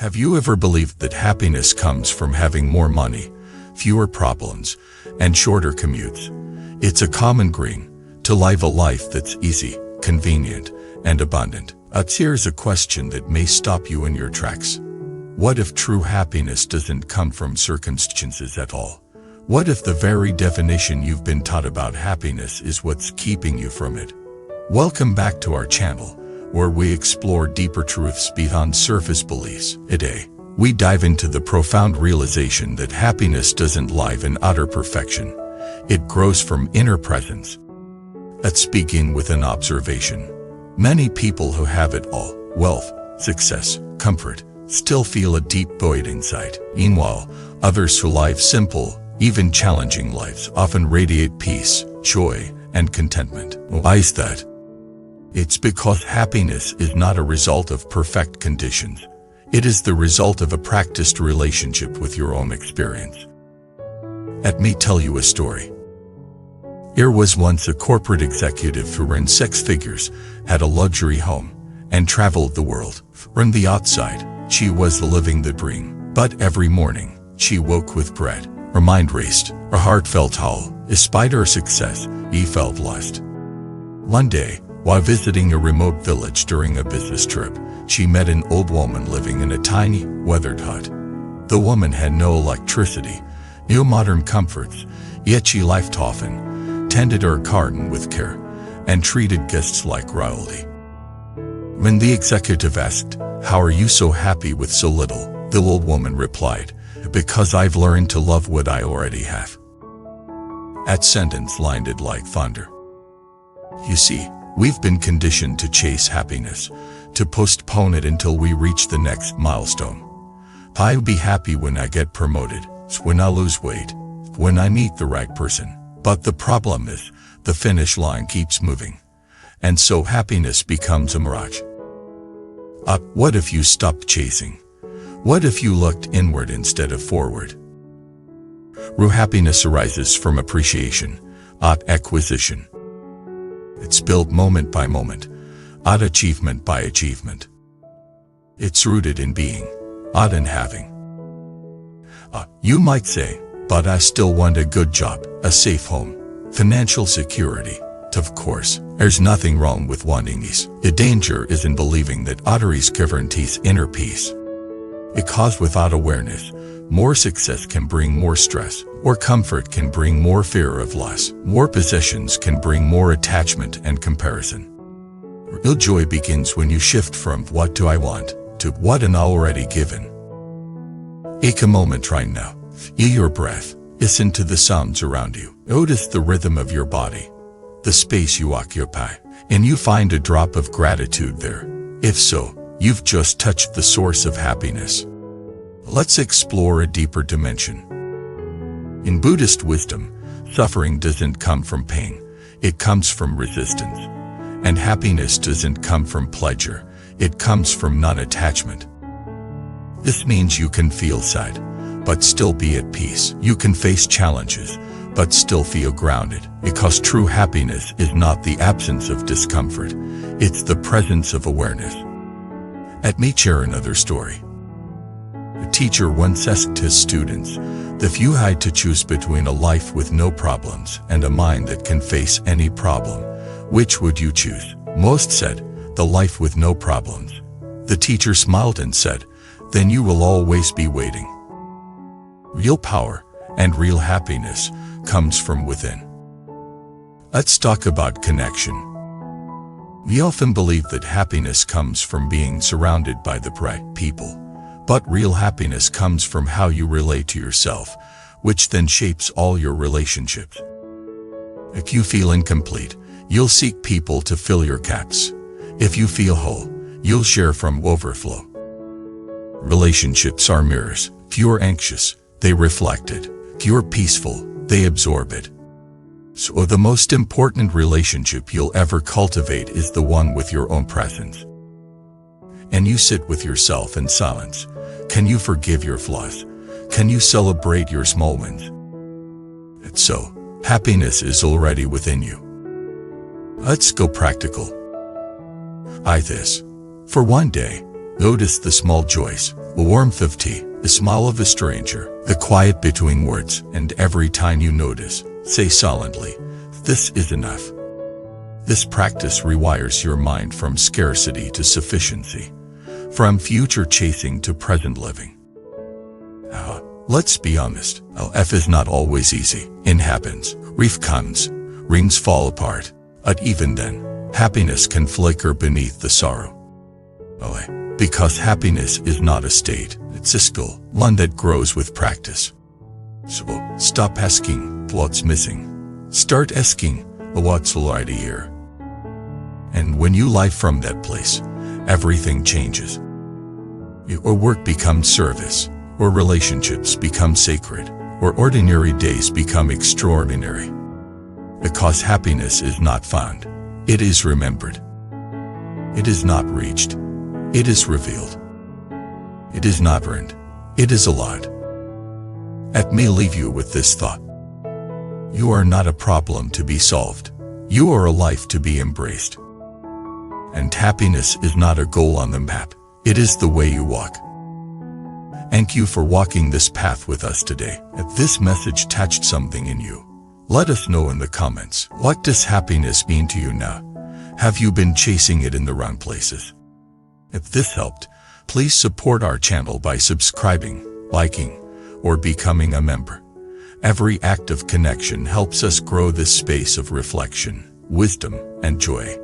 Have you ever believed that happiness comes from having more money, fewer problems, and shorter commutes? It's a common green to live a life that's easy, convenient, and abundant. Here's a question that may stop you in your tracks. What if true happiness doesn't come from circumstances at all? What if the very definition you've been taught about happiness is what's keeping you from it? Welcome back to our channel, where we explore deeper truths beyond surface beliefs. Today, we dive into the profound realization that happiness doesn't live in utter perfection. It grows from inner presence. Let's begin with an observation. Many people who have it all, wealth, success, comfort, still feel a deep void inside. Meanwhile, others who live simple, even challenging lives often radiate peace, joy, and contentment. Why is that? It's because happiness is not a result of perfect conditions. It is the result of a practiced relationship with your own experience. Let me tell you a story. There was once a corporate executive who earned six figures, had a luxury home, and traveled the world. From the outside, she was living the dream. But every morning, she woke with dread. Her mind raced, her heart felt hollow. Despite her success, she felt lost. One day, while visiting a remote village during a business trip, she met an old woman living in a tiny, weathered hut. The woman had no electricity, no modern comforts, yet she laughed often, tended her garden with care, and treated guests like royalty. When the executive asked, "How are you so happy with so little?" the old woman replied, "Because I've learned to love what I already have." That sentence landed like thunder. You see, we've been conditioned to chase happiness, to postpone it until we reach the next milestone. I'll be happy when I get promoted, when I lose weight, when I meet the right person. But the problem is, the finish line keeps moving, and so happiness becomes a mirage. What if you stopped chasing? What if you looked inward instead of forward? True happiness arises from appreciation, not acquisition. It's built moment by moment, not achievement by achievement. It's rooted in being, not in having. You might say, "But I still want a good job, a safe home, financial security." Of course, there's nothing wrong with wanting these. The danger is in believing that utterance guarantees inner peace. Because without awareness, more success can bring more stress, or comfort can bring more fear of loss, more possessions can bring more attachment and comparison. Real joy begins when you shift from "what do I want" to "what am I already given." Take a moment right now. Feel your breath. Listen to the sounds around you. Notice the rhythm of your body, the space you occupy, and you find a drop of gratitude there. If so, you've just touched the source of happiness. Let's explore a deeper dimension. In Buddhist wisdom, suffering doesn't come from pain, it comes from resistance. And happiness doesn't come from pleasure, it comes from non-attachment. This means you can feel sad, but still be at peace. You can face challenges, but still feel grounded. Because true happiness is not the absence of discomfort, it's the presence of awareness. Let me share another story. A teacher once asked his students, "If you had to choose between a life with no problems and a mind that can face any problem, which would you choose?" Most said, "The life with no problems." The teacher smiled and said, "Then you will always be waiting." Real power and real happiness comes from within. Let's talk about connection. We often believe that happiness comes from being surrounded by the right people. But real happiness comes from how you relate to yourself, which then shapes all your relationships. If you feel incomplete, you'll seek people to fill your gaps. If you feel whole, you'll share from overflow. Relationships are mirrors. If you're anxious, they reflect it. If you're peaceful, they absorb it. So the most important relationship you'll ever cultivate is the one with your own presence. And you sit with yourself in silence. Can you forgive your flaws? Can you celebrate your small wins? So, happiness is already within you. Let's go practical. This. For one day, notice the small joys, the warmth of tea, the smile of a stranger, the quiet between words, and every time you notice, say silently, "This is enough." This practice rewires your mind from scarcity to sufficiency, from future chasing to present living. Let's be honest, life is not always easy. It happens, reef comes, rings fall apart, but even then, happiness can flicker beneath the sorrow. Because happiness is not a state, it's a skill, one that grows with practice. So, stop asking, what's missing? Start asking, what's right here? And when you live from that place, everything changes. Your work becomes service, or relationships become sacred, or ordinary days become extraordinary. Because happiness is not found, it is remembered. It is not reached, it is revealed. It is not earned, it is allowed. Let me leave you with this thought. You are not a problem to be solved. You are a life to be embraced. And happiness is not a goal on the map, it is the way you walk. Thank you for walking this path with us today. If this message touched something in you, let us know in the comments. What does happiness mean to you now? Have you been chasing it in the wrong places? If this helped, please support our channel by subscribing, liking, or becoming a member. Every act of connection helps us grow this space of reflection, wisdom, and joy.